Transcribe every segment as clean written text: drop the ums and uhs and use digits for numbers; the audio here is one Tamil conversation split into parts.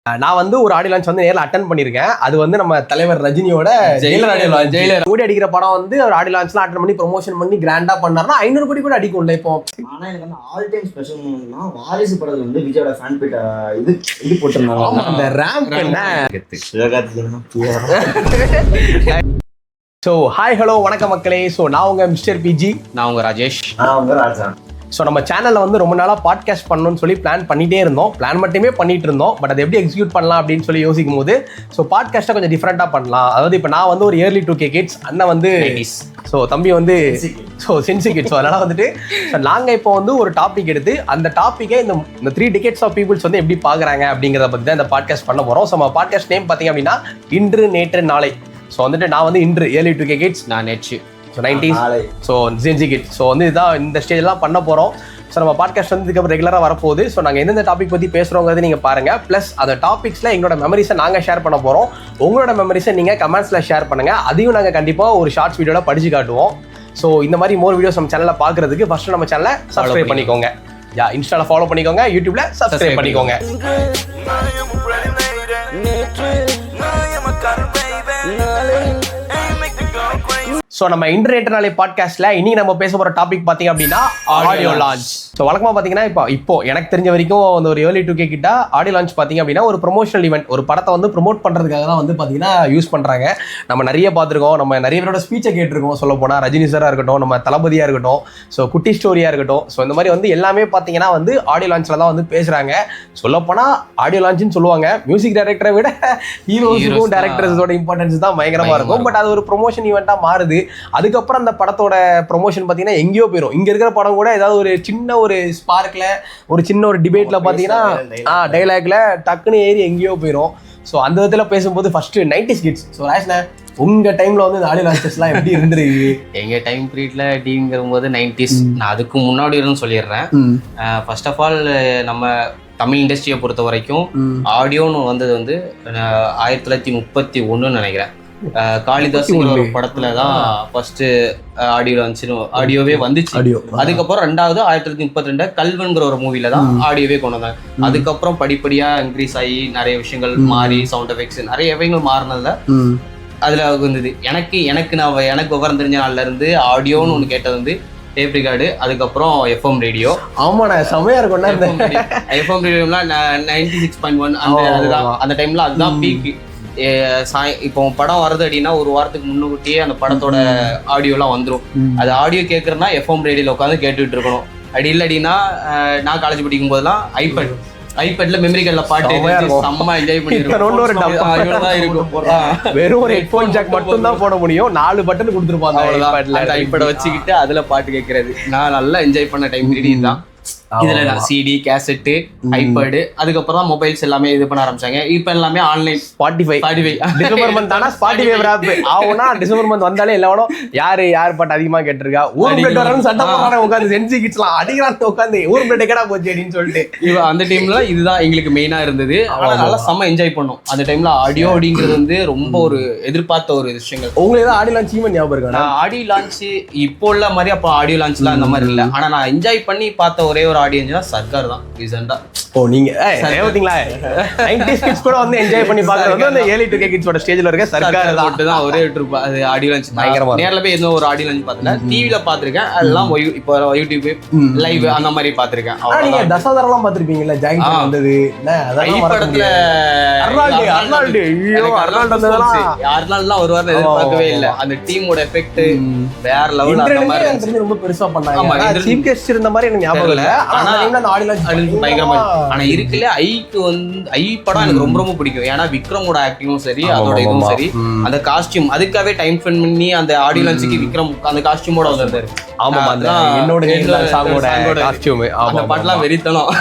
நான் வந்து ஒரு ஆடியோ லான்ச் வந்து நேரில் அட்டன் பண்ணியிருக்கேன். அது வந்து நம்ம தலைவர் ரஜினியோட ஜெயிலர் ஆடியோ லான்ச். கோடி அடிக்கிற படம் வந்து ஒரு ஆடியோ லான்ச்லாம் அட்டன் பண்ணி ப்ரொமோஷன் பண்ணி கிராண்டா பண்ணாருன்னா 500 கோடி கூட அடிக்கும்ல இப்போ. ஆனா எனக்கு வந்து ஆல் டைம் ஸ்பெஷல் மூமெண்ட்னா வாரிசு படத்துல வந்து விஜயோட ஃபேன் பீட் இது போட்டிருந்தாங்க. அந்த ரேம்ப் என்ன. ஸோ ஹாய் ஹலோ வணக்கம் மக்களே. ஸோ நான் உங்க மிஸ்டர் பிஜி. நான் உங்க ராஜேஷ். நான் உங்க ராஜா. ஸோ நம்ம சேனலில் வந்து ரொம்ப நாளாக பாட்காஸ்ட் பண்ணணும்னு சொல்லி பிளான் பண்ணிகிட்டே இருந்தோம். பிளான் மட்டுமே பண்ணிட்டு இருந்தோம். பட் அதை எப்படி எக்ஸிக்யூட் பண்ணலாம் அப்படின்னு சொல்லி யோசிக்கும் போது ஸோ பாட்காஸ்ட்டை கொஞ்சம் டிஃப்ரெண்ட்டாக பண்ணலாம். அதாவது இப்போ நான் வந்து ஒரு early 2K கிட்ஸ், அண்ணன் வந்து ஸோ தம்பி வந்து ஸோ சென்சி கிட்ஸ். ஸோ அதனால் வந்துட்டு ஸோ நாங்கள் இப்போ வந்து ஒரு டாபிக் எடுத்து அந்த டாப்பிக்கை இந்த 3 decades ஆஃப் பீப்புள்ஸ் வந்து எப்படி பார்க்குறாங்க அப்படிங்கிறத பற்றி தான் இந்த பாட்காஸ்ட் பண்ண போகிறோம். ஸோ நம்ம பாட்காஸ்ட் நேம் பார்த்தீங்க அப்படின்னா இன்று நேற்று நாளை. ஸோ வந்துட்டு நான் வந்து இன்று early 2K கிட்ஸ், நான் நெச்சு so 90s, so Gen Z kid. So வந்து இதான் இந்த ஸ்டேஜ்லாம் பண்ண போகிறோம். ஸோ நம்ம பாட்காஸ்ட் வந்து இதுக்கப்புறம் ரெகுலராக வரப்போகுது. ஸோ நாங்கள் எந்தெந்த டாபிக் பற்றி பேசுகிறோங்கிறது நீங்கள் பாருங்கள். ப்ளஸ் அந்த டாபிக்ஸில் எங்களோட மெமரிஸை நாங்கள் ஷேர் பண்ண போகிறோம். உங்களோட மெமரிஸை நீங்கள் கமெண்ட்ஸில் ஷேர் பண்ணுங்கள். அதையும் நாங்கள் கண்டிப்பாக ஒரு ஷார்ட்ஸ் வீடியோவில் படித்து காட்டுவோம். ஸோ இந்த மாதிரி மோர் வீடியோஸ் நம்ம சேனலில் பார்க்குறதுக்கு ஃபஸ்ட்டு நம்ம சேனலை சப்ஸ்கிரைப் பண்ணிக்கோங்க. இன்ஸ்டாவில் ஃபாலோ பண்ணிக்கோங்க, யூடியூப்ல சப்ஸ்கிரைப் பண்ணிக்கோங்க. ஸோ நம்ம இன்டர்நெட் நாளை பாட்காஸ்ட்ல இன்னைக்கு நம்ம பேச போற டாபிக் பார்த்தீங்க அப்படின்னா ஆடியோ லான்ச். ஸோ வழக்கமாக பார்த்தீங்கன்னா இப்போ எனக்கு தெரிஞ்ச வரைக்கும் அந்த ஒரு early 2K கிட்ட ஆடியோ லான்ச் பார்த்தீங்க அப்படின்னா ஒரு ப்ரொமோஷனல் ஈவெண்ட், ஒரு படத்தை வந்து ப்ரொமோட் பண்ணுறதுக்காக தான் வந்து பார்த்தீங்கன்னா யூஸ் பண்ணுறாங்க. நம்ம நிறைய பார்த்துருக்கோம், நம்ம நிறைய பேரோட ஸ்பீச்சை கேட்டிருக்கோம். சொல்ல போனால் ரஜினி சாராக இருக்கட்டும், நம்ம தளபதியாக இருக்கட்டும், ஸோ குட்டி ஸ்டோரியாக இருக்கட்டும். ஸோ இந்த மாதிரி வந்து எல்லாமே பார்த்தீங்கன்னா வந்து ஆடியோ லான்ச்சில் தான் வந்து பேசுகிறாங்க. சொல்லப்போனால் ஆடியோ லான்ச்னு சொல்லுவாங்க, மியூசிக் டைரக்டரை விட ஹீரோஸுக்கும் டேரக்டர்ஸோட இம்பார்ட்டன்ஸ் தான் பயங்கரமாக இருக்கும். பட் அது ஒரு ப்ரொமோஷன் ஈவெண்ட்டாக மாறுது. அதுக்கப்புறம் அந்த படத்தோட ப்ரொமோஷன் பார்த்தீங்கன்னா எங்கேயோ போயிடும். இங்கே இருக்கிற படம் கூட ஏதாவது ஒரு சின்ன ஒரு ஸ்பார்க்கில், ஒரு சின்ன ஒரு டிபேட்டில் பார்த்தீங்கன்னா டைலாக்ல டக்குன்னு ஏறி எங்கேயோ போயிடும். ஸோ அந்த விதத்தில் பேசும்போது ஃபர்ஸ்ட் 90s கிட்ஸ். ஸோ ராஜ்னா உங்க டைம்ல வந்து இந்த ஆடியோ லான்ச்சஸ்லாம் எப்படி இருந்துருக்கு? எங்க டைம் பீரியட்ல டிங்கிற போது 90s. நான் அதுக்கு முன்னாடி இருந்து சொல்லிடுறேன். ஃபர்ஸ்ட் ஆஃப் ஆல் நம்ம தமிழ் இண்டஸ்ட்ரியை பொறுத்த வரைக்கும் ஆடியோன்னு வந்தது வந்து 1931 நினைக்கிறேன். காளிதாஸ் ஒரு படத்துல தான் ஃபர்ஸ்ட் ஆடியோ லான்ச்சு ஆடியோவே வந்துச்சு. அதுக்கப்புறம் 1932 கல்வன்கிற ஒரு மூவில தான் ஆடியோவே கொண்டு வந்தாங்க. அதுக்கப்புறம் படிப்படியா இன்க்ரீஸ் ஆகி நிறைய விஷயங்கள் மாறி, சவுண்ட் எஃபெக்ட்ஸ் நிறைய விஷயங்கள் மாறினதுல அதுல வந்தது. எனக்கு விவரம் தெரிஞ்ச நாள்ல இருந்து ஆடியோன்னு ஒன்று கேட்டது வந்து டேப் ரெக்கார்டு, அதுக்கப்புறம் எஃப்எம் ரேடியோ. ஆமாண்ணா செமையா இருக்கும். எஃப்எம் ரேடியோலாம் 96.1 அதுதான் அந்த டைம்ல அதுதான் பீக். இப்போ படம் வருது அப்படின்னா ஒரு வாரத்துக்கு முன்னுக்கூட்டியே அந்த படத்தோட ஆடியோலாம் வந்துடும். அது ஆடியோ கேட்கறதுனா எஃப்எம் ரேடியோல உட்காந்து கேட்டுட்டு இருக்கணும். அப்படி இல்லை அப்படின்னா நான் காலேஜ் படிக்கும் போதெல்லாம் ஐபேட்ல மெமரி கார்டுல பாட்டு செம்ம என்ஜாய் பண்ணிருக்கோம். வெறும் ஒரு ஹெட்போன் ஜாக் மட்டும் தான் போட முடியும், 4 பட்டன் கொடுத்துருப்பாங்க. ஐபேட் வச்சுக்கிட்டு அதுல பாட்டு கேட்கறது நான் நல்லா என்ஜாய் பண்ண டைம் பீரியட் தான். இதுல சிடி, கேசட்டு, ஐபேடு, அதுக்கப்புறம் தான் மொபைல்ஸ் எல்லாமே இது பண்ண ஆரம்பிச்சாங்க. இப்ப எல்லாமே ஆன்லைன். ஸ்பாட்டிஃபை டிசம்பர் மந்த் ஆனா ஸ்பாட்டிஃபை ஆப் ஆகும்னா டிசம்பர் மந்த் வந்தாலே எல்லாரும் யார் பாட்டு அதிகமா கேட்டிருக்கா, ஊர் பிளேட் வரணும் சட்டம் போடுறாங்க உட்காந்து சென்சி கிட்ஸ்லாம் அடிக்கிறாங்க உட்காந்து ஊர் பிளேட் கேடா போச்சு அப்படின்னு சொல்லிட்டு. அந்த டைம்ல இதுதான் எங்களுக்கு மெயினா இருந்தது. ஆனா நல்லா செம்ம என்ஜாய் பண்ணோம் அந்த டைம்ல. ஆடியோ அப்படிங்கிறது வந்து ரொம்ப ஒரு எதிர்பார்த்த ஒரு விஷயங்கள். உங்களுக்கு ஏதாவது ஆடியோ லான்ச் ஈவென்ட் ஞாபகம் இருக்கா? ஆடியோ லான்ச் இப்போ உள்ள மாதிரி அப்போ ஆடியோ லான்ச்லாம் அந்த மாதிரி இல்லை. ஆனா நான் என்ஜாய் பண்ணி பார்த்த ஒரே ஒரு ஆடியன்ஸ்னா சர்க்கார் தான் ரீசெண்டா. ஓ நீங்க பாத்தீங்களா 90s கிட்ஸ் கூட வந்து என்ஜாய் பண்ணி பார்க்கறது வந்து அந்த early 2K கிட்ஸோட ஸ்டேஜ்ல இருக்க சர்க்கார் தான் தான் ஒரே ட்ரிப். அது ஆடியோ லான்ச் பயங்கரமா நேர்ல போய் எந்த ஒரு ஆடியோ லான்ச் பார்த்தல, டிவில பாத்துர்க்கேன். அதெல்லாம் இப்போ யூடியூப் லைவ் அந்த மாதிரி பாத்துர்க்கேன். நீங்க தசாவதாரம்லாம் பாத்துருப்பீங்கல்ல, ஜாக்கி சான் வந்தது அதெல்லாம் படத்துல அர்னால்ட்லாம் ஒரு வாரம் எதிர்பார்க்கவே இல்லை. அந்த டீமோட எஃபெக்ட் வேற லெவல். அந்த மாதிரி ரொம்ப பெருசா பண்ணாங்க. சீஃப் கெஸ்ட் இருந்த மாதிரி எனக்கு ஞாபகம் இல்ல. ஆனா அந்த ஆடியோ லான்ச் பயங்கரமா. ஆனா இருக்குல்ல ஐக்கு வந்து ஐ படம் எனக்கு ரொம்ப ரொம்ப பிடிக்கும். ஏன்னா விக்ரமோட ஆக்டிங்கும் சரி, அதோட இதுவும் சரி, அந்த காஸ்டியூம் அதுக்காகவே டைம் ஸ்பெண்ட் பண்ணி அந்த ஆடியோ லான்ச்சுக்கு விக்ரம் அந்த காஸ்டியூமோட வந்தாரு. ஆமா என்னோட சாங்கோட காஸ்டியூம் அந்த பாட்டுலாம் வெறித்தனம்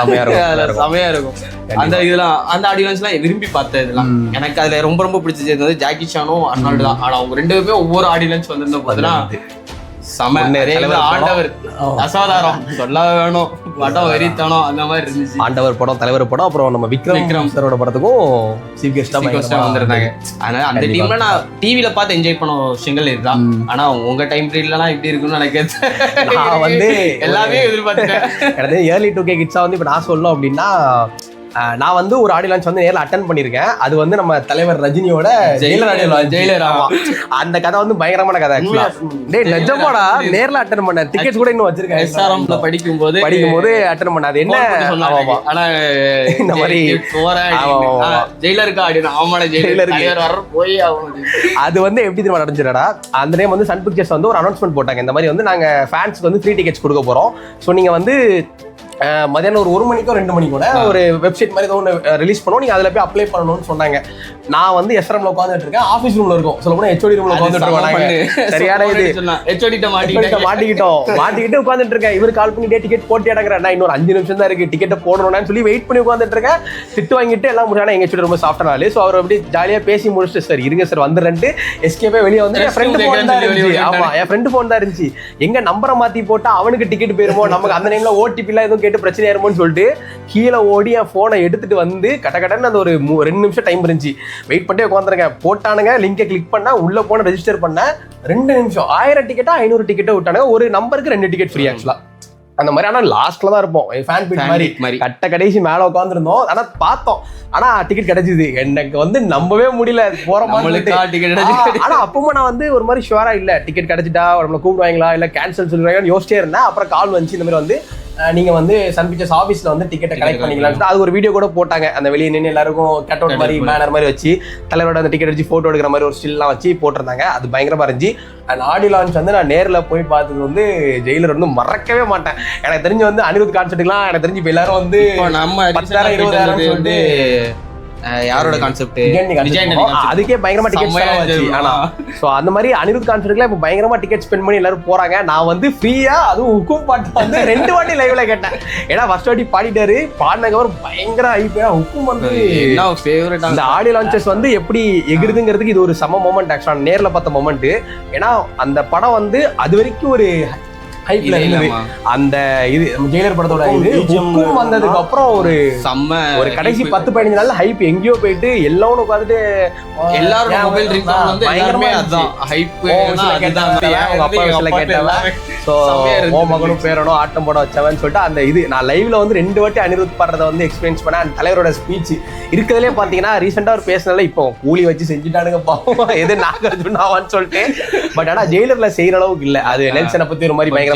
செமையா இருக்கும். அந்த இதெல்லாம் அந்த ஆடியோ லான்ச்லாம் விரும்பி பார்த்தேன். இதெல்லாம் எனக்கு அதுல ரொம்ப ரொம்ப பிடிச்சது வந்து ஜாக்கி சானும் அர்னால்டு தான். ஆனா அவங்க 2 பேருமே ஒவ்வொரு ஆடியோ லான்ச் வந்திருந்த போதுனா ஆண்டவர் அசாதாரம் சொல்ல வேணும், படம் வெறித்தனம் அந்த மாதிரி இருந்துச்சு. ஆண்டவர் படம், தலைவர் படம், அப்புறம் நம்ம விக்ரம் சாரோட படத்துக்கும் சீஃப் கெஸ்டா வந்திருந்தாங்க. அதனால அந்த டீம்ல நான் டிவில பார்த்து என்ஜாய் பண்ண விஷயங்கள் இதுதான். ஆனா உங்க டைம் பீரியட்லாம் இப்படி இருக்குன்னு நினைக்கிறேன். நான் வந்து எல்லாமே எதிர்பார்த்தேன். early 2K கிட்ஸா வந்து இப்ப நான் சொல்லணும் அப்படின்னா நான் வந்து ஒரு ஆடியோ லான்ச் வந்து நேரில் அட்டன் பண்ணியிருக்கேன். அது வந்து நம்ம தலைவர் ரஜினியோட ஜெயிலர் ஆடியோ லான்ச். ஜெயிலர் அந்த கதை வந்து பயங்கரமான கதை ஆக்சுவலா. டேய் நிஜமாடா நேர்ல அட்டெண்ட் பண்ண டிக்கெட்ஸ் கூட இன்னும் வச்சிருக்கேன். SRMல படிக்கும்போது அட்டெண்ட் பண்ண. அது என்ன ஆனா இந்த மாதிரி ஜெயிலருக்கு ஆடினா ஆமாடா ஜெயிலர் வர போய் அது வந்து எப்படி தெரியுமா நடந்துச்சுடா, அந்த டைம் வந்து சன் பிக்சர்ஸ் வந்து ஒரு அனௌன்ஸ்மெண்ட் போட்டாங்க. இந்த மாதிரி வந்து நாங்க ஃபேன்ஸ்க்கு வந்து ஃப்ரீ டிக்கெட்ஸ் கொடுக்க போறோம். ஸோ நீங்க வந்து மதியானம் ஒரு 1 மணிக்கோ 2 மணிக்கூட ஒரு வெப்சைட் மாதிரி ஏதோ ஒன்று ரிலீஸ் பண்ணுவோம், நீங்க அதில் போய் அப்ளை பண்ணணும்னு சொன்னாங்க. நான் வந்து SRMல உட்காந்துட்டு இருக்கேன், ஆஃபீஸ் ரூம்ல இருக்கும், சொல்ல போனா HOD ரூம்ல உட்காந்துட்டு இருக்கோம். சரியான இது மாட்டிக்கிட்டு உட்காந்துட்டு இருக்கேன். இவர் கால் பண்ணி டிக்கெட் போட்டு இடங்குறேன். நான் இன்னொரு 5 நிமிஷம் தான் இருக்கு டிக்கெட்டை போடணும்னு சொல்லி வெயிட் பண்ணி உட்காந்துட்டு இருக்கேன். திட்டு வாங்கிட்டு எல்லாம் முடியாது. எங்க HOD ரொம்ப சாஃப்ட் நாள். ஸோ அவர் அப்படி ஜாலியா பேசி முடிச்சுட்டு சார் இருங்க சார் வந்துடுறேன்ட்டு எஸ்கேப்பே வெளியே வந்து என் ஃப்ரெண்டு ஃபோன் தான் இருந்துச்சு. ஆமா என் ஃப்ரெண்டு ஃபோன் தான் இருந்துச்சு. எங்க நம்பரை மாத்தி போட்டா அவனுக்கு டிக்கெட் போயிருமோ, நமக்கு அந்த டைம்ல OTP எல்லாம் எதுவும் கேட்டு பிரச்சனை ஆயிருமோன்னு சொல்லிட்டு கீழே ஓடி என் போனை எடுத்துட்டு வந்து கடன்னு அந்த ஒரு 2 நிமிஷம் டைம் இருந்துச்சு. வெயிட் பண்ணிட்டு உட்காந்துருக்கேன். போட்டானுங்க லிங்கை கிளிக் பண்ணா உள்ள போன ரெஜிஸ்டர் பண்ண 2 நிமிஷம் 1000 டிக்கெட்டா 500 டிக்கெட்டை விட்டானுங்க. ஒரு நம்பருக்கு 2 டிக்கெட் ஃப்ரீ ஆக்சுவலா. அந்த மாதிரி. ஆனா லாஸ்ட்ல தான் இருப்போம் ஃபேன் பிட் மாதிரி கட்ட கடைசி மேல உட்காந்துருந்தோம். ஆனா பார்த்தோம், ஆனா டிக்கெட் கிடைச்சது. எனக்கு வந்து நம்பவே முடியல போற மாதிரி. ஆனா அப்பவும் நான் வந்து ஒரு மாதிரி ஷுவரா இல்ல டிக்கெட் கிடைச்சிட்டா நம்மள கூப்பிடுவாங்களா இல்ல கேன்சல் சொல்லுவாங்கன்னு யோசிச்சே இருந்தேன். அப்புறம் கால் வந்துச்சு இந்த மாதிரி வந்து நீங்க வந்து சன் பிக்சர்ஸ் ஆஃபீஸ்ல வந்து டிக்கெட்டை கலெக்ட் பண்ணிக்கலாம். அது ஒரு வீடியோ கூட போட்டாங்க. அந்த வெளியே நின்று எல்லாருக்கும் கட் அவுட் மாதிரி பேனர் மாதிரி வச்சு தலைவரோட அந்த டிக்கெட் வச்சு போட்டோ எடுக்கிற மாதிரி ஒரு ஸ்டில்லாம் வச்சு போட்டிருந்தாங்க. அது பயங்கரமா இருந்துச்சு. அண்ட் ஆடியோ லான்ச் வந்து நான் நேரில் போய் பார்த்தது வந்து ஜெயிலர் வந்து மறக்கவே மாட்டேன். எனக்கு தெரிஞ்சு வந்து அனிருத் கான்செர்ட்டுக்குலாம் எனக்கு தெரிஞ்சு இப்போ எல்லாரும் வந்து நம்ம 10,000 20,000 சொல்லிட்டு யாரோட கான்செப்ட் அதுக்கே பயங்கரமா டிக்கெட். ஆனா சோ அந்த மாதிரி அனிருத் கான்செர்ட்ல இப்ப பயங்கரமா டிக்கெட் ஸ்பெண்ட் பண்ணி எல்லாரும் போறாங்க. நான் வந்து ஃப்ரீயா அதுவும் ஹுக்கும் பாட்டு வந்து 2 வாட்டி லைவ்ல கேட்டேன். ஏன்னா ஃபர்ஸ்ட் வாட்டி பாடிட்டாரு, பாடினதுக்கு பயங்கர ஹைப்பா ஹுக்கும் வந்து ஃபேவரட். அந்த ஆடியோ லான்ச்சஸ் வந்து எப்படி எகிருதுங்கிறதுக்கு இது ஒரு சம மொமெண்ட் ஆக்சுவலா நேர்ல பார்த்த மொமெண்ட். ஏன்னா அந்த படம் வந்து அது வரைக்கும் ஒரு ஹைப்ல இருந்தது. அந்த இது ஜெயிலர் படத்தோட இது ஹுக்கும் வந்ததுக்கு அப்புறம் ஒரு கடைசி 10-15 நாள்ல ஹைப் எங்கேயோ போயிட்டு எல்லாரும் உட்காந்துட்டு எல்லாரும் மொபைல் ரிவ்யூ வந்து எல்லாமே அதான் ஹைப். அவங்க அப்பா வயசுல கேட்டவன் சோ ஓ மகனும் பேரனும் ஆட்டம் போட வச்சவன் சொல்லிட்டு அந்த இது நான் லைவ்ல வந்து 2 வாட்டி அனிருத் பாடுறதை வந்து எக்ஸ்பீரியன்ஸ் பண்ணேன். அந்த தலைவரோட ஸ்பீச் இருக்கிறதுலே பாத்தீங்கன்னா ரீசெண்டா ஒரு பேசினால இப்போ கூலி வச்சு செஞ்சுட்டானுங்க பாவம் எது நாகார்ஜுனாவான்னு சொல்லிட்டு. பட் ஆனா ஜெயிலர்ல செய்யற அளவுக்கு இல்ல. அது நெல்சனை பத்தி ஒரு மாதிரி பயங்கரமா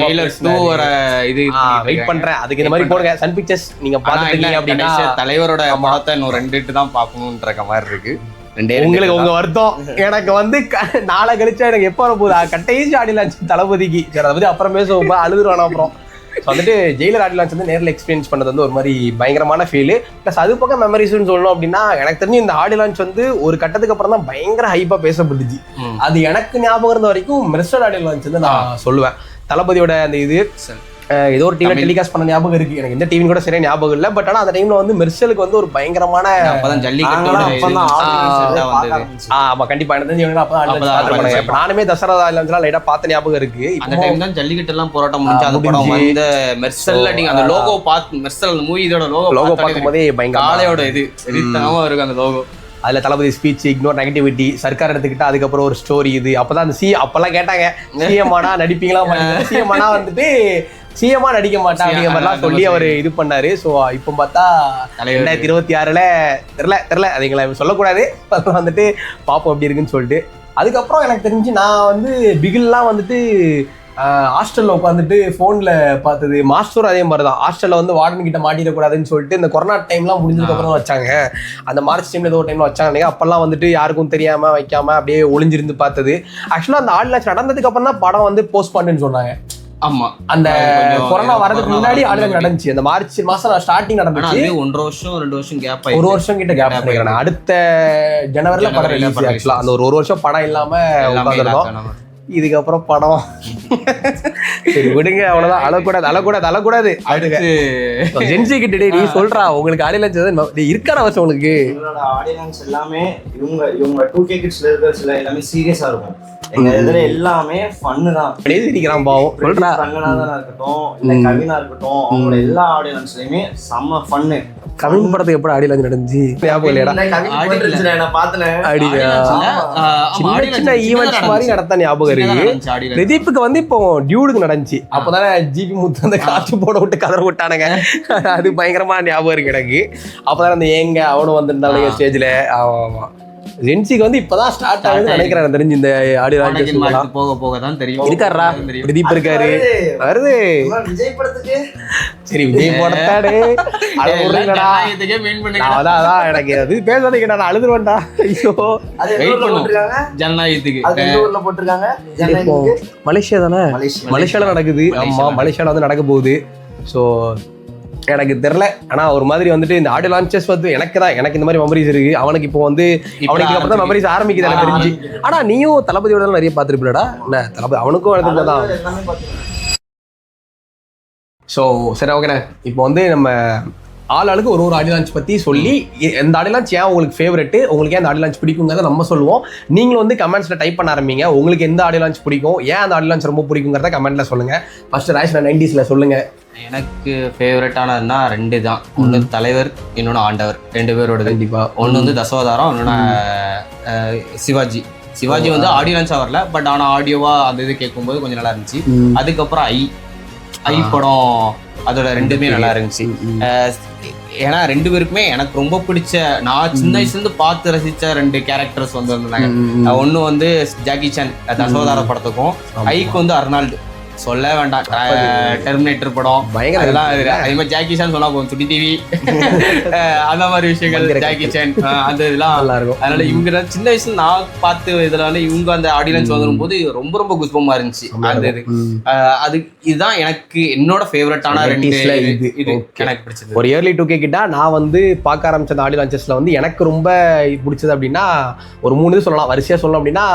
வெயிட் பண்றேன். அதுக்கு இந்த மாதிரி போடுங்க சன் பிக்சர்ஸ் நீங்க பாத்துட்டீங்க அப்படின்னா தலைவரோட படத்தை இன்னும் 2 தான் பாக்கணும்ன்ற மாதிரி இருக்கு. உங்களுக்கு உங்க வருத்தம் எனக்கு வந்து நாளை கழிச்சா எனக்கு எப்ப வர போகுது கட்டையும் ஆடியோ லான்ச் தளபதிக்கு. சரி அதை பத்தி அப்புறம் பேசுவோம், அழுதுருவானா அப்புறம். வந்துட்டு ஜெயிலர் ஆடியோ லான்ச் வந்து நேரில் எக்ஸ்பீரியன்ஸ் பண்ணது வந்து ஒரு மாதிரி பயங்கரமான ஃபீல். ப்ளஸ் அது பக்கம் மெமரிஸ்ன்னு சொல்லணும் அப்படின்னா எனக்கு தெரிஞ்சு இந்த ஆடியோ லான்ச் வந்து ஒரு கட்டத்துக்கு அப்புறம் தான் பயங்கர ஹைப்பா பேசப்பட்டுச்சு. அது எனக்கு ஞாபகம் இருந்த வரைக்கும் மெர்சல் ஆடியோ லான்ச் வந்து நான் சொல்லுவேன். தளபதியோட அந்த இது ஏதோ ஒரு டிவில டெலிகாஸ்ட் பண்ண ஞாபகம் இருக்கு. எனக்கு எந்த டிவி கூட சரியா ஞாபகம் இல்லை. பட் ஆனா அந்த டைம்ல வந்து மெர்சலுக்கு வந்து ஒரு பயங்கரமான ஆமா கண்டிப்பா எனக்கு நானுமே தசரா லைட்டா பார்த்த ஞாபகம் இருக்கு. அந்த டைம் தான் ஜல்லிக்கட்டு எல்லாம் போராட்டம் முடிஞ்சு அந்த படம் வந்து மெர்சல் நீங்க அந்த லோகோ பார்த்து மெர்சல் அந்த மூவி இதோட லோகோ பார்க்கும்போதே பயங்கர ஆளையோட இது சரித்தனமா இருக்கு அந்த லோகோ. அதுல தளபதி ஸ்பீச் இக்னோர் நெகட்டிவிட்டி சர்க்கார் எடுத்துக்கிட்டா அதுக்கப்புறம் ஒரு ஸ்டோரி இது. அப்பதான் அந்த அப்பெல்லாம் கேட்டாங்க சிஎம்ஆனா நடிப்பீங்களா, சிஎம்ஆனா வந்துட்டு சிஎம்ஆ நடிக்க மாட்டான் அப்படிங்கிற மாதிரிலாம் சொல்லி அவர் இது பண்ணாரு. ஸோ இப்போ பார்த்தா 2026 தெரில அது எங்களை சொல்லக்கூடாது. வந்துட்டு பார்ப்போம் எப்படி இருக்குன்னு சொல்லிட்டு. அதுக்கப்புறம் எனக்கு தெரிஞ்சு நான் வந்து பிகில்லாம் வந்துட்டு ஹாஸ்டல்ல உட்காந்துட்டு போன்ல பார்த்தது. மாஸ்டர் அதே மாதிரி தான் ஹாஸ்டல்ல வந்து வார்டன் கிட்ட மாட்டிடக்கூடாதுன்னு சொல்லிட்டு இந்த கொரோனா டைம்லாம் முடிஞ்சதுக்கு அப்புறம் தான் வச்சாங்க. அந்த மார்ச் டைம்ல ஏதோ ஒரு டைம்ல வச்சாங்க. அப்பெல்லாம் வந்துட்டு யாருக்கும் தெரியாம வைக்காம அப்படியே ஒளிஞ்சிருந்து பார்த்தது. ஆக்சுவலா அந்த ஆடியோ லான்ச் நடந்ததுக்கு அப்புறம் தான் படம் வந்து போஸ்ட் பண்ணுன்னு சொன்னாங்க. ஆமா அந்த கொரோனா வரதுக்கு முன்னாடி ஆடியோ நடந்துச்சு. அந்த மார்ச் மாசம் ஸ்டார்டிங் நடந்துச்சு. 1 வருஷம் 2 வருஷம் கேப் ஆயிடுச்சு. 1 வருஷம் கிட்ட கேப் பண்ணிக்கிறேன். அடுத்த ஜனவரில படம் ரிலீஸ் ஆக்சுவலா. அந்த ஒரு 1 வருஷம் படம் இல்லாம உட்காந்துருந்தோம். இதுக்கப்புறம் படம் சரி விடுங்க அவ்வளவுதான். அழக்கூடாது ஜென்சி கிட்ட நீ சொல்றா உங்களுக்கு ஆடியோ லான்ச் இருக்கான வருஷம் உங்களுக்கு ஆடியோ லான்ச் எல்லாமே இவங்க 2K கிட்ஸ்ல இருக்கிற எல்லாமே சீரியஸா இருக்கும். எங்க இதுல எல்லாமே ஃபன்னு தான். சிரிக்கிறான் பாவம் சொல்றா. ரங்கநாதனா இருக்கட்டும் இல்ல கவினா இருக்கட்டும் அவங்களோட எல்லா ஆடியோ லான்ச்லயுமே செம்ம ஃபன்னு. கவின் படத்துக்கு எப்படி ஆடியோ லான்ச் நடந்துச்சு ஞாபகம் இல்லையாடா? நான் பார்த்தேன். அப்படியா? சின்ன சின்ன ஈவெண்ட்ஸ் மாதிரி நடத்த ஞாபகம் இருக்கு. பிரதீப்புக்கு வந்து இப்போ டியூடுக்கு நடந்துச்சு. அப்பதானே ஜிபி முத்து அந்த காற்று போட விட்டு கதற விட்டானுங்க. அது பயங்கரமா ஞாபகம் இருக்கு எனக்கு. அப்பதான் அந்த ஏங்க அவனும் வந்திருந்தாங்க ஸ்டேஜ்ல. ஆமா ஜென்சிக்கு வந்து இப்பதான் ஸ்டார்ட் ஆகுதுன்னு நினைக்கிறேன் தெரிஞ்சு இந்த ஆடியோ லான்ச் போக போக தான் தெரியும். இருக்காரா பிரதீப் இருக்காரு வருது. விஜய் படத்துக்கு சரி விஜய் போடத்தாடு அதான் எனக்கு அது பேசாதீங்க நான் அழுதுருவேன்டா. ஐயோ ஜனநாயகத்துக்கு போட்டிருக்காங்க. மலேசியா தானே? மலேசியால நடக்குது. ஆமா மலேசியால வந்து நடக்க போகுது. ஸோ எனக்கு தெரியல. ஆனா ஒரு மாதிரி வந்துட்டு இந்த ஆடியோ லான்ச்சஸ் வந்து எனக்கு இந்த மாதிரி மெமரிஸ் இருக்கு. அவனுக்கு இப்போ வந்து அவனுக்கு அப்புறம் தான் மெமரிஸ் ஆரம்பிக்குது எனக்கு தெரிஞ்சு. ஆனா நீயும் தளபதியோட நிறைய பார்த்துருப்பில்லடா என்ன? தளபதி அவனுக்கும் எடுத்து தான். ஸோ சரி ஓகேண்ணே. இப்போ வந்து நம்ம ஆளுக்கு ஒரு ஆடியோ லான்ச் பற்றி சொல்லி எந்த ஆடியோ லான்ச் ஏன் உங்களுக்கு ஃபேவரெட்டு, உங்களுக்கு ஏன் அந்த ஆடியோ லான்ச் பிடிக்குங்கிறத நம்ம சொல்லுவோம். நீங்களும் வந்து கமெண்ட்ஸில் டைப் பண்ண ஆரம்பிங்க. உங்களுக்கு எந்த ஆடியோ லான்ச் பிடிக்கும், ஏன் அந்த ஆடியோ லான்ச் ரொம்ப பிடிக்குங்கிறத கமெண்ட்டில் சொல்லுங்கள். ஃபர்ஸ்ட் ராய்ஸ் 90s சொல்லுங்கள். எனக்கு ஃபேவரட்டானதுன்னா 2 தான். ஒன்று தலைவர், இன்னொன்று ஆண்டவர். 2 பேரோட. கண்டிப்பாக. ஒன்று வந்து தசவதாரம், இன்னொன்று சிவாஜி வந்து ஆடியோ லான்ச்சாக வரல. பட் ஆனால் ஆடியோவாக அந்த இது கேட்கும்போது கொஞ்சம் நல்லா இருந்துச்சு. அதுக்கப்புறம் ஐ படம் அதோட 2மே நல்லா இருந்துச்சு. ஏன்னா 2 பேருக்குமே எனக்கு ரொம்ப பிடிச்ச, நான் சின்ன வயசுலேருந்து பார்த்து ரசித்த 2 கேரக்டர்ஸ் வந்து வந்திருந்தாங்க. ஒன்று வந்து ஜாக்கி சான் தசவதார படத்துக்கும், ஐக்கு வந்து அர்னால்டு சொல்ல வேண்டாம். டெர்மினேட்டர் படம் பயங்கர அதெல்லாம். அதே மாதிரி ஜாக்கி சான் சொன்னா போதும், சுட்டி டிவி அந்த மாதிரி விஷயங்கள். ஜாக்கி சான் அந்த இதெல்லாம் நல்லா இருக்கும். அதனால இவங்க சின்ன வயசுல நான் பார்த்து இதுல வந்து இவங்க அந்த ஆடியன்ஸ் வந்துடும் போது ரொம்ப ரொம்ப குஸ்பமா இருந்துச்சு அந்த இது. அது இதுதான் எனக்கு என்னோட ஃபேவரட்டான 2 இது எனக்கு பிடிச்சது. ஒரு early 2K கிட்ட நான் வந்து பார்க்க ஆரம்பிச்ச அந்த ஆடியோ லான்ச்சஸ்ல வந்து எனக்கு ரொம்ப பிடிச்சது அப்படின்னா ஒரு 3 இது சொல்லலாம். வரிசையா சொல்லலாம் அப்படின்னா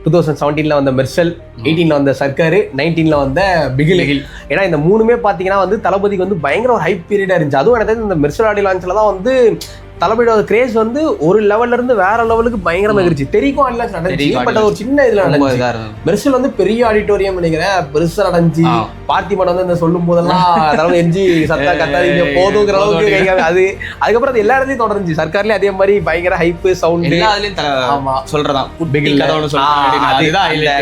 2017 வந்த மெர்சல், 18 வந்த சர்க்காரு, 19 வந்த பிகில். ஏன்னா இந்த 3மே பார்த்தீங்கன்னா வந்து தளபதிக்கு வந்து பயங்கர ஒரு ஹைப் பீரியடா இருந்துச்சு. அதுவும் எனக்கு இந்த மெர்சல் ஆடியோ லான்ச்ல தான் வந்து தளபதியோட கிரேஸ் வந்து ஒரு லெவல்ல இருந்து வேற லெவலுக்கு பயங்கரமா இருந்துச்சு. தெரிக்கும் ஆடியோ லான்ச் நடந்துச்சு. பட் ஒரு சின்ன இதுல நடந்துச்சு. மெர்சல் வந்து பெரிய ஆடிட்டோரியம் நினைக்கிறேன், பெருசா நடந்துச்சு. பார்த்திபன் வந்து இந்த சொல்லும் போதெல்லாம் தளபதி எஞ்சி சத்தா கத்தாதீங்க போதுங்கிற அளவுக்கு அது. அதுக்கப்புறம் அது எல்லா இடத்தையும் தொடர்ந்துச்சு. சர்க்கார்லயும் அதே மாதிரி பயங்கர ஹைப் சவுண்ட். ஆமா சொல்றதான்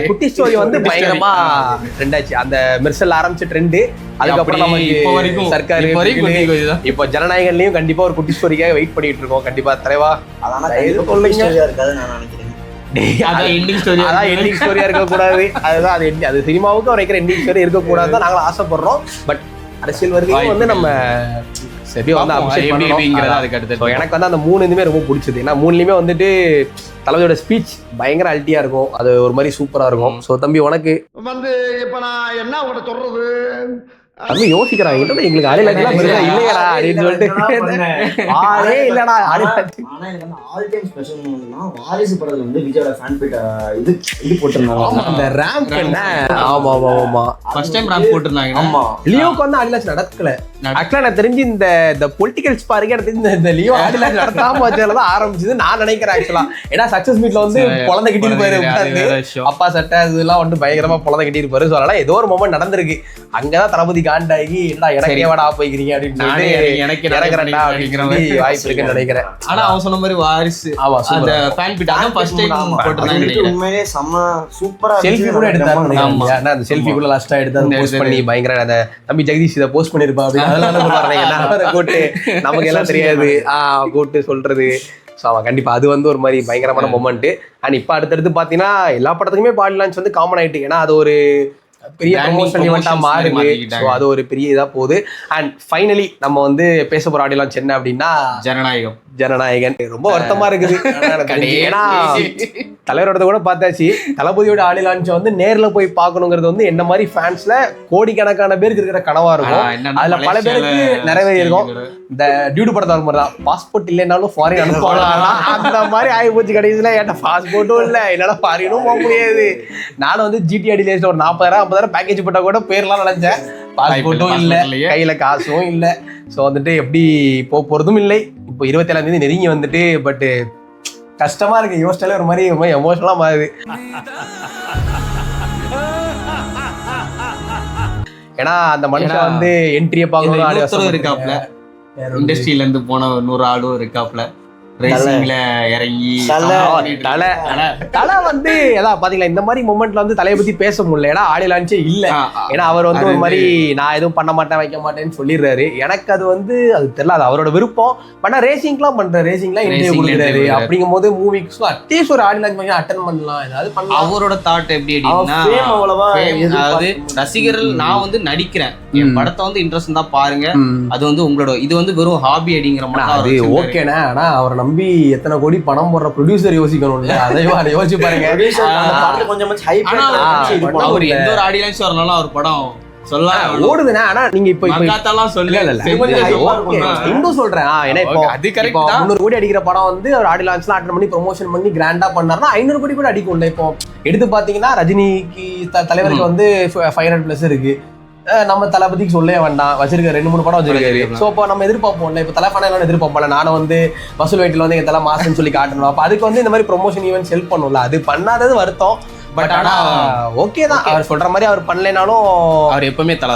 குட்டி ஸ்டோரி வந்து பயங்கரமா ட்ரெண்ட் ஆச்சு. அந்த மெர்சல் ஆரம்பிச்ச ட்ரெண்ட். அதுக்கப்புறம் நம்ம இப்போ வரைக்கும் சர்க்கார், இப்போ ஜனநாயகன்லயும் கண்டிப்பா ஒரு குட்டி ஸ்டோரிக்காக வெயிட் பண்ணிட்டு இருக்கோம். கண்டிப்பா தலைவா எண்டிங் ஸ்டோரியா இருக்க கூடாது. அதுதான் அது சினிமாவுக்கு அவர் வைக்கிற எண்டிங் ஸ்டோரி இருக்க கூடாது தான் நாங்களும் ஆசைப்படுறோம். பட் அரசியல் வருகையும் வந்து நம்ம சரியா வந்து அபிஷேக் பண்ணணும். எனக்கு வந்து அந்த 3 இதுமே ரொம்ப பிடிச்சது. ஏன்னா 3லயுமே வந்துட்டு தளபதியோட ஸ்பீச் பயங்கர அல்ட்டியா இருக்கும். அது ஒரு மாதிரி சூப்பரா இருக்கும். ஸோ தம்பி உனக்கு வந்து இப்ப நான் என்ன உங்கள்கிட்ட சொல்றது, தம்பி யோசிக்கிறாங்க எங்களுக்கு ஆடியோ லான்ச் இல்லையடா அப்படின்னு சொல்லிட்டு ஆளே இல்லடா. ஆனா எனக்கு அந்த ஆல் டைம் ஸ்பெஷல் மூமெண்ட்னா வாரிசு படத்துல வந்து விஜயோட ஃபேன் பிட் இது போட்டுருந்தாங்க. அந்த ரேம்ப் என்ன? ஆமா ஆமா ஆமா ஃபர்ஸ்ட் டைம் ரேம்ப் போட்டுருந்தாங்க. ஆமா லியோக்கு வந்து ஆடியோ லான்ச் நடக்கல. ஆக்சுவலா எனக்கு தெரிஞ்சு இந்த பொலிட்டிக்கல் ஸ்பாருக்கு எனக்கு தெரிஞ்சு இந்த லியோ ஆடியோ லான்ச் நடத்தாம வச்சதுலதான் ஆரம்பிச்சது நான் நினைக்கிறேன். ஆக்சுவலா ஏன்னா சக்சஸ் மீட்ல வந்து குழந்தை கட்டிட்டு போயிருப்பாரு. அப்பா சட்டை இதெல்லாம் வந்து பயங்கரமா குழந்தை கட்டிட்டு போயிரு. ஸோ அதனால ஏதோ ஒரு மொமெண்ட் நடந்திருக்கு. அங்கதான் தளபதி காண்டாகி என்ன எனக்கே வாடா போய்க்கிறீங்க அப்படின்னு எனக்கு இறக்குறேன்டா அப்படிங்கிற மாதிரி வாய்ப்பு இருக்குன்னு நினைக்கிறேன். ஆனா அவன் சொன்ன மாதிரி வாரிசு அந்த ஃபேன் பிட் அதான் ஃபர்ஸ்ட் டைம் போட்டுருந்தாங்க. உண்மையிலே செம்ம சூப்பரா செல்ஃபி கூட எடுத்தாரு. அந்த செல்ஃபி கூட லாஸ்டா எடுத்து போஸ்ட் பண்ணி பயங்கர அந்த தம்பி ஜெகதீஷ் இதை போஸ்ட் பண்ணிருப்பா அப்படின்னு அதெல்லாம் சொல்றாங்க. கூட்டு நமக்கு எல்லாம் தெரியாது கூட்டு சொல்றது. ஸோ அவன் கண்டிப்பா அது வந்து ஒரு மாதிரி பயங்கரமான மொமெண்ட். அண்ட் இப்போ அடுத்தடுத்து பார்த்தீங்கன்னா எல்லா படத்துக்குமே பாடி லான்ச் வந்து காமன் ஆயிட்டு. ஏன்னா அது ஒரு பெரிய ப்ரமோஷன் ஈவெண்டா மாறுது. ஸோ அது ஒரு பெரிய இதா போகுது. அண்ட் ஃபைனலி நம்ம வந்து பேச போற ஆடியோ லான்ச் என்ன அப்படின்னா ஜனநாயகன். ரொம்ப வருத்தமா இருக்குது. ஏன்னா தலைவரோட கூட பார்த்தாச்சு. தளபதியோட ஆடியோ லான்ச் வந்து நேர்ல போய் பார்க்கணுங்கிறது வந்து என்ன மாதிரி ஃபேன்ஸ்ல கோடிக்கணக்கான பேருக்கு இருக்கிற கனவா இருக்கும். அதுல பல பேருக்கு நிறைவேறி இருக்கும். இந்த டியூடு படத்தை மாதிரி தான் பாஸ்போர்ட் இல்லைன்னாலும் ஃபாரின் அனுப்பலாம் அந்த மாதிரி ஆகி போச்சு. கடைசியில ஏன்டா பாஸ்போர்ட்டும் இல்லை, என்னால ஃபாரினும் போக முடியாது. நானும் வந்து ஜிடிஆடி லேஸ்ல ஒரு 40,000-50,000 பேக்கேஜ் போட்டா கூட பேர்லாம் நினைச்சேன். பாஸ்போர்ட்டும் இல்லை, கையில காசும் இல்லை. ஸோ வந்துட்டு எப்படி போறதும் இல்லை. இப்போ 27ஆம் தேதி நெருங்கி வந்துட்டு பட் கஷ்டமா இருக்கு. யோசிச்சாலே ஒரு மாதிரி எமோஷனலா மாறுது. ஏன்னா அந்த மனுஷன் வந்து என்ட்ரியை பார்க்கணும் இருக்காப்ல. இண்டஸ்ட்ரியில இருந்து போன 100 ஆளும் இருக்காப்ல ரேசிங்ல இறங்கி தலை வந்து அதான் பாத்தீங்களா இந்த மாதிரி மொமெண்ட்ல வந்து தலையை பத்தி பேச முடியல. ஏன்னா ஆடியோ லான்ச்சே இல்ல. ஏன்னா அவர் வந்து ஒரு மாதிரி நான் எதுவும் பண்ண மாட்டேன் வைக்க மாட்டேன்னு சொல்லிடுறாரு. எனக்கு அது வந்து அது தெரியல, அது அவரோட விருப்பம். ஆனா ரேசிங்லாம் பண்ற ரேசிங்லாம் இன்டர்வியூ கொடுக்குறாரு. அப்படிங்கும் போது மூவிக்கு அட்லீஸ்ட் ஒரு ஆடியோ லான்ச் அட்டன் பண்ணலாம், ஏதாவது பண்ணலாம். அவரோட தாட் எப்படி அப்படின்னா, அதாவது ரசிகர்கள் நான் வந்து நடிக்கிறேன், என் படத்தை வந்து இன்ட்ரெஸ்ட் தான் பாருங்க, அது வந்து உங்களோட இது வந்து வெறும் ஹாபி அப்படிங்கிற மாதிரி ஓகேண்ணா. ஆனா அவரை நம்பி எத்தனை கோடி பணம் போடுற ப்ரொடியூசர் யோசிக்கணும்ல, அதையும் யோசிச்சு பாருங்க. அவர் எந்த ஒரு ஆடியோ லான்ச் வரனாலும் அவர் படம் ஓடுதுண்ணா. ஆனா நீங்க இப்ப இன்னும் சொல்றேன், ஏன்னா இப்போ 300 கோடி அடிக்கிற படம் வந்து ஒரு ஆடியோ லான்ச்லாம் அட்டெண்ட் பண்ணி ப்ரொமோஷன் பண்ணி கிராண்டா பண்ணாருன்னா 500 கோடி கூட அடிக்கும்ல. இப்போ எடுத்து பாத்தீங்கன்னா ரஜினிக்கு தலைவருக்கு வந்து 500+ இருக்கு. நம்ம தளபதிக்கு சொல்லவே வேண்டாம், வச்சிருக்க 2-3 படம் வச்சிருக்காரு. ஸோ இப்போ நம்ம எதிர்பார்ப்போம்ல, இப்போ தலைப்படம் எதிர்பார்ப்போம்ல. நானும் வந்து வசூல் வெயிட்டில் வந்து எங்க தலை மாசம்னு சொல்லி காட்டணும். அப்போ அதுக்கு வந்து இந்த மாதிரி ப்ரொமோஷன் ஈவென்ட் ஹெல்ப் பண்ணும்ல. அது பண்ணாதது வருத்தம். பட் ஆனா ஓகே தான், அவர் சொல்ற மாதிரி அவர் பண்ணலைனாலும் அவர் எப்பவுமே தலை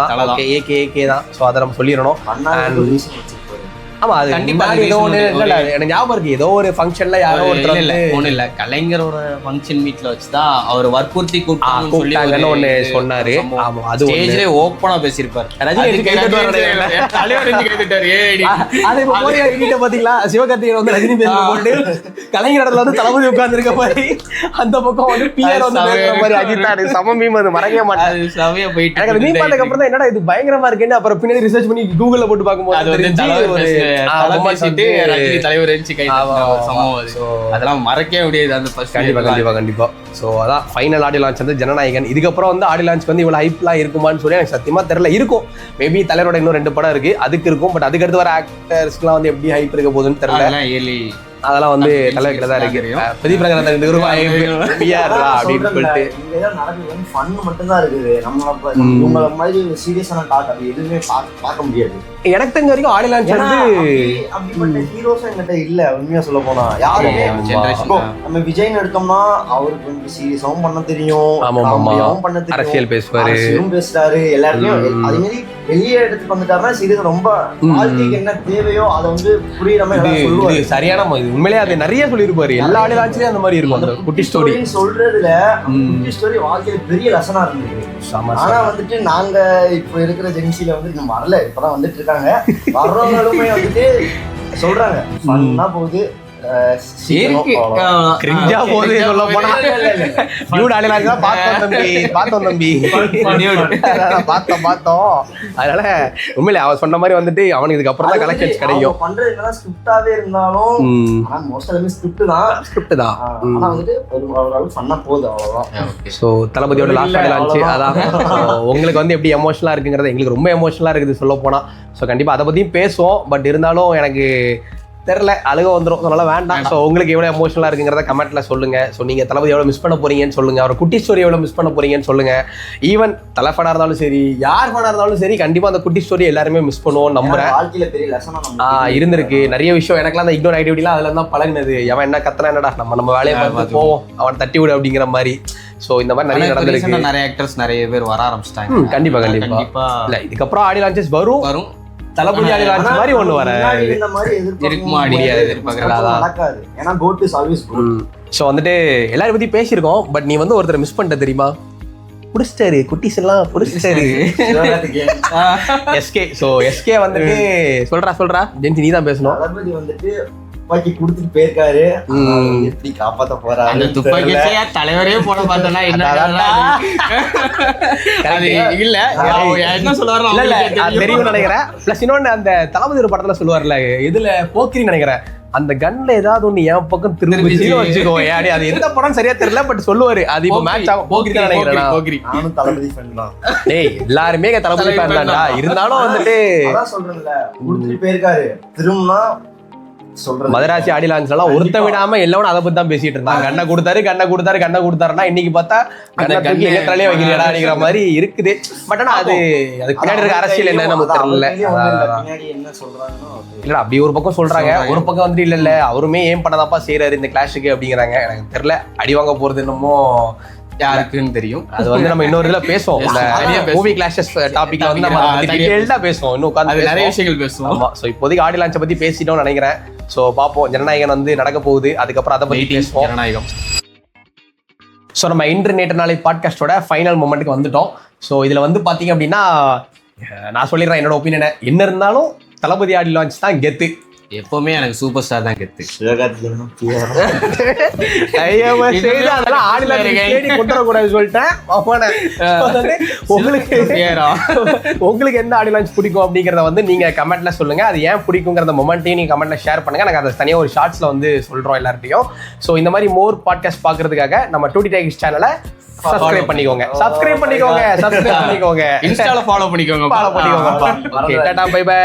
தான். ஏகே தான். ஸோ அதை நம்ம சொல்லிடணும். ஆமா, அது எனக்கு ஞாபகம் இருக்கு, ஏதோ ஒரு ஃபங்க்ஷன்ல யாரோ ஒண்ணு இல்ல கலைஞரோட ஃபங்க்ஷன் மீட்ல வச்சுதான் அவர் வற்புறுத்தி கூப்பிட்டாங்கன்னு ஒண்ணு சொன்னாரு. ஆமா, அது ஸ்டேஜ்லயே ஓப்பனா பேசியிருப்பாரு. பாத்தீங்களா, சிவகார்த்திகேயன் வந்து ரஜினி போட்டு கலைஞர் இடத்துல வந்து தளபதி உட்கார்ந்து இருக்க மாதிரி, அந்த பக்கம் வந்து பிஆர் வந்து மாதிரி அஜித் சமமீம் அது மறக்கவே மாட்டாரு. எனக்கு அது மீன் பார்த்ததுக்கு அப்புறம் தான் என்னடா இது பயங்கரமா இருக்குன்னு அப்புறம் பின்னாடி ரிசர்ச் பண்ணி கூகுள்ல போட்டு பார்க்கும்போது அதெல்லாம் மறக்கவே முடியாது. அந்த கண்டிப்பா. சோ அதான் ஃபைனல் ஆடியோ லான்ச் வந்து ஜனநாயகன். இதுக்கப்புறம் வந்து ஆடியோ லான்ச் வந்து இவ்வளவு ஹைப்லாம் இருக்குமான்னு சொல்லி எனக்கு சத்தியமா தெரியல. இருக்கும், மேபி தலைவரோட இன்னும் 2 படம் இருக்கு, அதுக்கு இருக்கும். பட் அதுக்கு அடுத்து வர ஆக்டர்ஸ்க்குலாம் வந்து எப்படி ஹைப் இருக்க போகுதுன்னு தெரியல. அதெல்லாம் வந்து தலைவர்கிட்ட தான் இருக்கு. பிரதீப் எனக்கு தெரிஞ்ச வரைக்கும் ஆடியோ லான்ச் வந்து ஹீரோஸ் என்கிட்ட இல்ல. உண்மையா சொல்ல போனா யாருமே நம்ம விஜய்னு எடுத்தோம்னா அவருக்கு வந்து சீரியஸாவும் பண்ண தெரியும், பண்ண தெரியும், அரசியல் பேசுறாரு, எல்லாருமே அதே மாதிரி வெளியே எடுத்துட்டு வந்துட்டாருன்னா சீரியஸ் ரொம்ப வாழ்க்கைக்கு என்ன தேவையோ அதை வந்து புரியுற மாதிரி சரியான உண்மையிலே அது நிறைய சொல்லிருப்பாரு. எல்லா ஆடியோ லான்ச்லயும் அந்த மாதிரி இருக்கும். அந்த குட்டி ஸ்டோரி சொல்றதுல குட்டி ஸ்டோரி வாழ்க்கையில பெரிய லெசனா இருந்தது. ஆனா வந்துட்டு நாங்க இப்ப இருக்கிற ஜென்சில வந்து இன்னும் வரல, இப்பதான் வந்துட்டு இருக்காங்க. வர்றவங்களுமே வந்துட்டு சொல்றாங்க பண்ணா போகுது அதனால உண்மையில அவன் சொன்ன மாதிரி வந்துட்டு அவனுக்கு இதுக்கு அப்புறம் தான் கலெக்ஷன்ஸ் கிடைக்கும். பண்றது என்னன்னா ஸ்கிரிப்டாவே இருந்தாலும் மோஸ்ட் எல்லாமே ஸ்கிரிப்ட் தான். ஆனா வந்துட்டு ஒரு பண்ணா போகுது, அவ்வளவுதான். சோ தளபதியோட லாஸ்ட் ஆடியோ லான்ச் அதான். உங்களுக்கு வந்து எப்படி எமோஷனலா இருக்குங்கிறது எங்களுக்கு ரொம்ப எமோஷனலா இருக்குது சொல்ல போனா. ஸோ கண்டிப்பா அதை பத்தியும் பேசுவோம். பட் இருந்தாலும் எனக்கு தெரியல, அழுக வந்துடும், அதனால வேண்டாம். ஸோ உங்களுக்கு எவ்வளோ எமோஷனலாக இருக்குங்கிறத கமெண்ட்ல சொல்லுங்க. ஸோ நீங்கள் தளபதி எவ்வளோ மிஸ் பண்ண போறீங்கன்னு சொல்லுங்க, அவர் குட்டி ஸ்டோரி எவ்வளோ மிஸ் பண்ண போறீங்கன்னு சொல்லுங்க. ஈவன் தலைஃபனாக இருந்தாலும் சரி, யார் ஃபனாக இருந்தாலும் சரி, கண்டிப்பாக அந்த குட்டி ஸ்டோரி எல்லாருமே மிஸ் பண்ணுவோம் நம்புறேன். இருந்திருக்கு நிறைய விஷயம். எனக்குலாம் அந்த இக்னோர் ஆக்டிவிட்டிலாம் அதில் தான் பழகினது. அவன் என்ன கத்தனா என்னடா நம்ம வேலையை பார்த்து போவோம், அவன் தட்டி விடு அப்படிங்கிற மாதிரி. ஸோ இந்த மாதிரி நிறைய நடந்திருக்கு. நிறைய ஆக்டர்ஸ் நிறைய பேர் வர ஆரம்பிச்சிட்டாங்க. கண்டிப்பா இல்லை, இதுக்கப்புறம் ஆடியோ லான்ச்சஸ் வரும். தளபதி ஆடியோ லான்ச் மாதிரி ஒண்ணு வர ஸோ வந்துட்டு எல்லாரும் பத்தி பேசியிருக்கோம். பட் நீ வந்து ஒருத்தர் மிஸ் பண்ணிட்ட தெரியுமா? புடிச்சிட்டாரு, குட்டிஸ் எல்லாம் புடிச்சிட்டாரு. எஸ்கே. ஸோ எஸ்கே வந்துட்டு சொல்றா ஜென்சி நீ தான் பேசணும். தளபதி வந்துட்டு துப்பாக்கி கொடுத்துட்டு போயிருக்காரு, எப்படி காப்பாத்த போறாரு? அந்த துப்பாக்கி தலைவரே போட பார்த்தனா என்ன இல்ல என்ன சொல்லுவாரு தெரியும் நினைக்கிறேன். பிளஸ் இன்னொன்னு அந்த தளபதி ஒரு படத்துல சொல்லுவார்ல, இதுல போக்கிரி நினைக்கிறேன், அந்த கன்ல ஏதாவது ஒண்ணு என் பக்கம் திரும்பி வச்சுக்கோ. அது எந்த படம் சரியா தெரியல, பட் சொல்லுவாரு. அது இப்போ மேட்ச் ஆகும். போக்கிரி தான் நினைக்கிறேன். நானும் தளபதி ஃபேன் தான். டேய் எல்லாருமே தளபதி ஃபேன் தான்டா. இருந்தாலும் வந்துட்டு அதான் சொல்றேன்ல, கொடுத்துட்டு போயிருக்காரு. திரும்பினா மதராசி ஆடியோ லான்ச் எல்லாம் ஒருத்த விடாம எல்லாரும் அதை பத்தி தான் பேசிட்டு இருந்தாங்க. கண்ணை கொடுத்தாருன்னா இன்னைக்கு பார்த்தா தலையே வைக்கிறா அப்படிங்கிற மாதிரி இருக்குது. பட் ஆனா அது பின்னாடி இருக்க அரசியல் என்னன்னு நமக்கு தெரியல. இல்ல அப்படி ஒரு பக்கம் சொல்றாங்க, ஒரு பக்கம் வந்து இல்ல அவருமே ஏன் பண்ணதாப்பா செய்யறாரு இந்த கிளாஷுக்கு அப்படிங்கிறாங்க. எனக்கு தெரியல, அடி வாங்க போறது என்னமோ யாருக்குன்னு தெரியும். அது வந்து நம்ம இன்னொரு இதுல பேசுவோம். இந்த நிறைய பேசுவோம். மூவி கிளாஷஸ் டாபிக்ல வந்து நம்ம தனியா டீடைலா பேசுவோம். இன்னும் அது உட்கார்ந்து நிறைய பேசுவோம். விஷயங்கள் பேசுவோம். ஆமா. சோ இப்போதைக்கு ஆடியோ லான்ச்சை பத்தி பேசிட்டோம்னு நினைக்கிறேன். சோ பாப்போம், ஜனநாயகன் வந்து நடக்க போகுது, அதுக்கப்புறம் அதை பத்தி பேசுவோம். ஜனநாயகம். ஸோ நம்ம இன்று நேற்று நாளை பாட்காஸ்டோட ஃபைனல் மொமெண்ட்டுக்கு வந்துட்டோம். ஸோ இதில் வந்து பார்த்தீங்க அப்படின்னா நான் சொல்லிடுறேன் என்னோட ஒப்பீனியனை. என்ன இருந்தாலும் தளபதி ஆடியோ லான்ச் தான் கெத்து. எப்பவுமே எனக்கு சூப்பர் ஸ்டார் தான் கெத்து. அதெல்லாம் ஆடியோ லான்ச் கொண்டு வரக்கூடாது சொல்லிட்டேன். உங்களுக்கு எந்த ஆடியோ லான்ச் பிடிக்கும் அப்படிங்கிறத வந்து நீங்க கமெண்ட்ல சொல்லுங்க. அது ஏன் பிடிக்குங்கிறத மொமெண்ட்டையும் நீங்க கமெண்ட்ல ஷேர் பண்ணுங்க. எனக்கு அதை தனியாக ஒரு ஷார்ட்ஸ்ல வந்து சொல்றோம் எல்லார்ட்டையும். ஸோ இந்த மாதிரி மோர் பாட்காஸ்ட் பார்க்கறதுக்காக நம்ம டூடி டைகிஸ் சேனலை சப்ஸ்கிரைப் பண்ணிக்கோங்க. இன்ஸ்டால ஃபாலோ பண்ணிக்கோங்க. ஃபாலோ பண்ணிக்கோங்க. Tata bye by.